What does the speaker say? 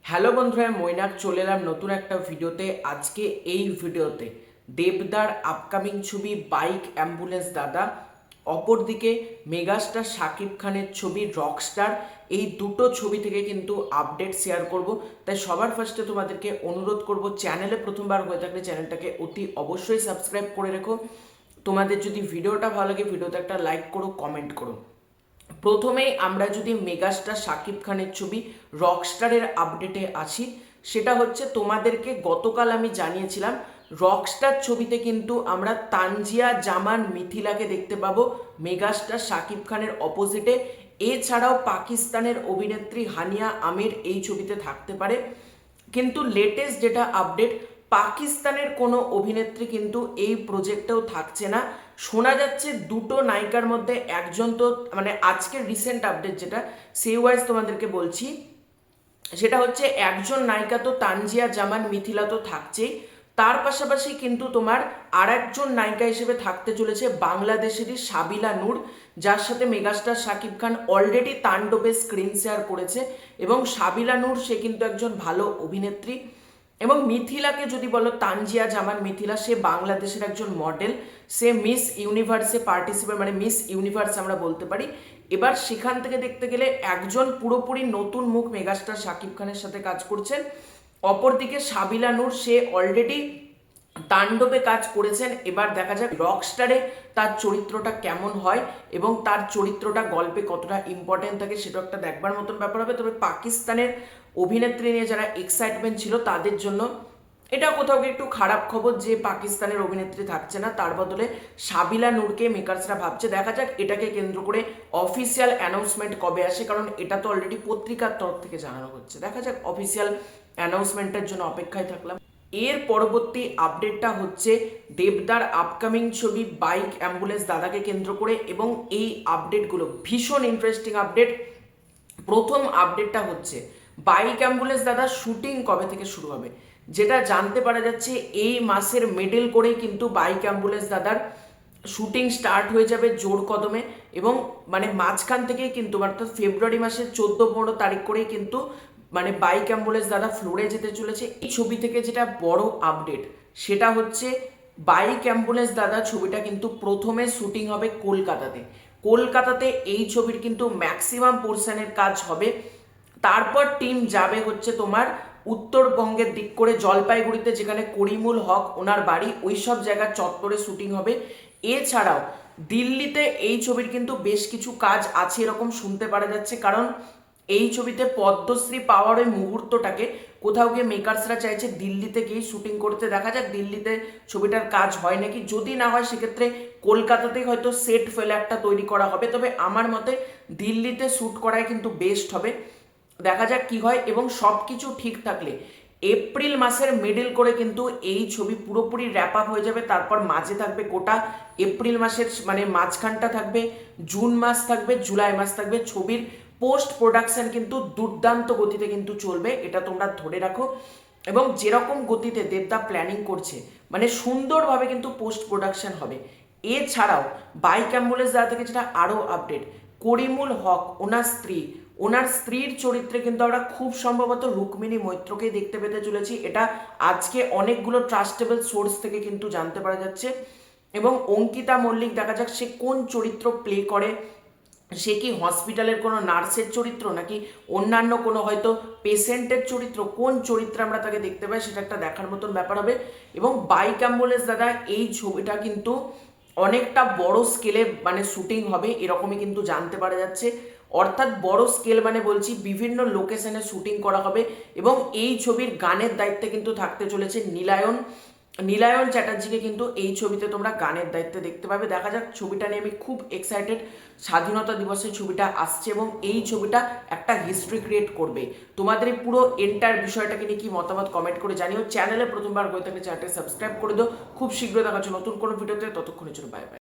Hello বন্ধুরা, মৈনাক চলে এলাম নতুন একটা ভিডিওতে। আজকে এই ভিডিওতে দেবদার আপকামিং ছবি বাইক অ্যাম্বুলেন্স দাদা, অপরদিকে মেগাস্টার শাকিব খানের ছবি রকস্টার, এই দুটো ছবি থেকে কিন্তু আপডেট শেয়ার করব। তাই সবার ফার্স্টে তোমাদেরকে অনুরোধ করব, চ্যানেলে প্রথমবার হয়ে থাকলে চ্যানেলটাকে অতি অবশ্যই সাবস্ক্রাইব করে রেখো। তোমাদের যদি ভিডিওটা ভালো লাগে ভিডিওতে একটা লাইক করো, কমেন্ট করো। প্রথমেই আমরা যদি মেগাস্টার শাকিব খানের ছবি রকস্টারের আপডেটে আসি, সেটা হচ্ছে তোমাদেরকে গতকাল আমি জানিয়েছিলাম রকস্টার ছবিতে কিন্তু আমরা তানজিয়া জামান মিথিলাকে দেখতে পাবো মেগাস্টার শাকিব খানের অপোজিটে। এছাড়াও পাকিস্তানের অভিনেত্রী হানিয়া আমির এই ছবিতে থাকতে পারে। কিন্তু লেটেস্ট যেটা আপডেট, পাকিস্তানের কোনো অভিনেত্রী কিন্তু এই প্রজেক্টেও থাকছে না। শোনা যাচ্ছে দুটো নায়িকার মধ্যে একজন তো, মানে আজকের রিসেন্ট আপডেট যেটা, সেই ওয়াইজ তোমাদেরকে বলছি, সেটা হচ্ছে একজন নায়িকা তো তানজিয়া জামান মিথিলা তো থাকছেই, তার পাশাপাশি কিন্তু তোমার আর একজন নায়িকা হিসেবে থাকতে চলেছে বাংলাদেশেরই সাবিলা নূর, যার সাথে মেগাস্টার শাকিব খান অলরেডি তাণ্ডবে স্ক্রিন শেয়ার করেছে। এবং সাবিলা নূর সে কিন্তু একজন ভালো অভিনেত্রী। এবং মিথিলাকে যদি বলো, তানজিয়া জামান মিথিলা, সে বাংলাদেশের একজন মডেল, সে মিস ইউনিভার্সে পার্টিসিপেট, মানে মিস ইউনিভার্স আমরা বলতে পারি। এবার সেখান থেকে দেখতে গেলে একজন পুরোপুরি নতুন মুখ মেগাস্টার শাকিব খানের সাথে কাজ করছেন, অপরদিকে সাবিলা নূর সে অলরেডি তাণ্ডবে কাজ করেছেন। এবার দেখা যাক রকস্টারে তার চরিত্রটা কেমন হয় এবং তার চরিত্রটা গল্পে কতটা ইম্পর্টেন্ট থাকে, সেটা একটা দেখবার মতন ব্যাপার হবে। তবে পাকিস্তানের অভিনেত্রী নিয়ে যারা এক্সাইটমেন্ট ছিল তাদের জন্য এটা কোথাও একটু খারাপ খবর যে পাকিস্তানের অভিনেত্রী থাকছে না, তার বদলে সাবিলা নূরকে মেকার্সরা ভাবছে। দেখা যাক এটাকে কেন্দ্র করে অফিসিয়াল অ্যানাউন্সমেন্ট কবে আসে, কারণ এটা তো অলরেডি পত্রিকার তরফ থেকে জানানো হচ্ছে। দেখা যাক অফিসিয়াল অ্যানাউন্সমেন্টের জন্য অপেক্ষায় থাকলাম। এর পরবর্তী আপডেটটা হচ্ছে দেবদার আপকামিং ছবি বাইক অ্যাম্বুলেন্স দাদাকে কেন্দ্র করে, এবং এই আপডেটগুলো ভীষণ ইন্টারেস্টিং আপডেট। প্রথম আপডেটটা হচ্ছে বাইক অ্যাম্বুলেন্স দাদার শুটিং কবে থেকে শুরু হবে, যেটা জানতে পারা যাচ্ছে এই মাসের মিডল করেই কিন্তু বাইক অ্যাম্বুলেন্স দাদার শুটিং স্টার্ট হয়ে যাবে জোর কদমে। এবং মানে মাঝখান থেকেই কিন্তু, অর্থাৎ ফেব্রুয়ারি মাসের 14-15 তারিখ করেই কিন্তু মানে বাইক অ্যাম্বুলেন্স দাদা ফ্লোরে যেতে চলেছে। এই ছবি থেকে যেটা বড় আপডেট সেটা হচ্ছে বাইক অ্যাম্বুলেন্স দাদা ছবিটা কিন্তু প্রথমে শুটিং হবে কলকাতাতে। কলকাতাতে এই ছবির কিন্তু ম্যাক্সিমাম পোর্শনের কাজ হবে। তারপর টিম যাবে হচ্ছে তোমার উত্তরবঙ্গের দিক করে জলপাইগুড়িতে, যেখানে করিমুল হক ওনার বাড়ি, ওই সব জায়গার চত্বরে শুটিং হবে। এছাড়াও দিল্লিতে এই ছবির কিন্তু বেশ কিছু কাজ আছে এরকম শুনতে পারা যাচ্ছে, কারণ এই ছবিতে পদ্মশ্রী পাওয়ার ওই মুহূর্তটাকে কোথাও গিয়ে মেকার্সরা চাইছে দিল্লিতে গিয়ে শুটিং করতে। দেখা যাক দিল্লিতে ছবিটার কাজ হয় নাকি, যদি না হয় সেক্ষেত্রে কলকাতাতেই হয়তো সেট ফেলে একটা তৈরি করা হবে। তবে আমার মতে দিল্লিতে শ্যুট করাই কিন্তু বেস্ট হবে। দেখা যাক কি হয়। এবং সব কিছু ঠিক থাকলে এপ্রিল মাসের মিডল করে কিন্তু এই ছবি পুরোপুরি র্যাপ আপ হয়ে যাবে। তারপর মাঝে থাকবে গোটা এপ্রিল মাসের, মানে মাঝখানটা থাকবে জুন মাস, থাকবে জুলাই মাস, থাকবে ছবির পোস্ট প্রোডাকশন কিন্তু দুর্দান্ত গতিতে কিন্তু চলবে, এটা তোমরা ধরে রাখো। এবং যেরকম গতিতে দেবদা প্ল্যানিং করছে, মানে সুন্দরভাবে কিন্তু পোস্ট প্রোডাকশন হবে। এছাড়াও বাইক অ্যাম্বুলেন্স দাদা থেকে যেটা আরও আপডেট, করিমুল হক ওনার স্ত্রীর চরিত্রে কিন্তু আমরা খুব সম্ভবত রুক্মিণী মৈত্রকে দেখতে পেতে চলেছি। এটা আজকে অনেকগুলো ট্রাস্টেবল সোর্স থেকে কিন্তু জানতে পারা যাচ্ছে। এবং অঙ্কিতা মল্লিক দেখা যাক সে কোন চরিত্র প্লে করে, সে কি হসপিটালের কোনো নার্সের চরিত্র নাকি অন্যান্য কোনো হয়তো পেশেন্টের চরিত্র, কোন চরিত্রে আমরা তাকে দেখতে পাই সেটা একটা দেখার মতন ব্যাপার হবে। এবং বাইক অ্যাম্বুলেন্স দাদা এই ছবিটা কিন্তু অনেকটা বড় স্কেলে মানে শুটিং হবে এরকমই কিন্তু জানতে পারা যাচ্ছে। অর্থাৎ বড় স্কেল মানে বলছি বিভিন্ন লোকেশনে শুটিং করা হবে। এবং এই ছবির গানের দায়িত্বে কিন্তু থাকতে চলেছে নীলায়ন চ্যাটার্জিকে কিন্তু এই ছবিতে তোমরা গানের দায়িত্বে দেখতে পাবে। দেখা যাক, ছবিটা নিয়ে আমি খুব এক্সাইটেড। স্বাধীনতা দিবসে ছবিটা আসছে এবং এই ছবিটা একটা হিস্ট্রি ক্রিয়েট করবে। তোমাদের এই পুরো এন্টার বিষয়টাকে নিয়ে কি মতামত কমেন্ট করে জানিও। চ্যানেলে প্রথমবার হয়ে থাকলে চ্যানেলটা সাবস্ক্রাইব করে দাও। খুব শীঘ্রই দেখা হচ্ছে নতুন কোনো ভিডিওতে, ততক্ষণের জন্য বাই বাই।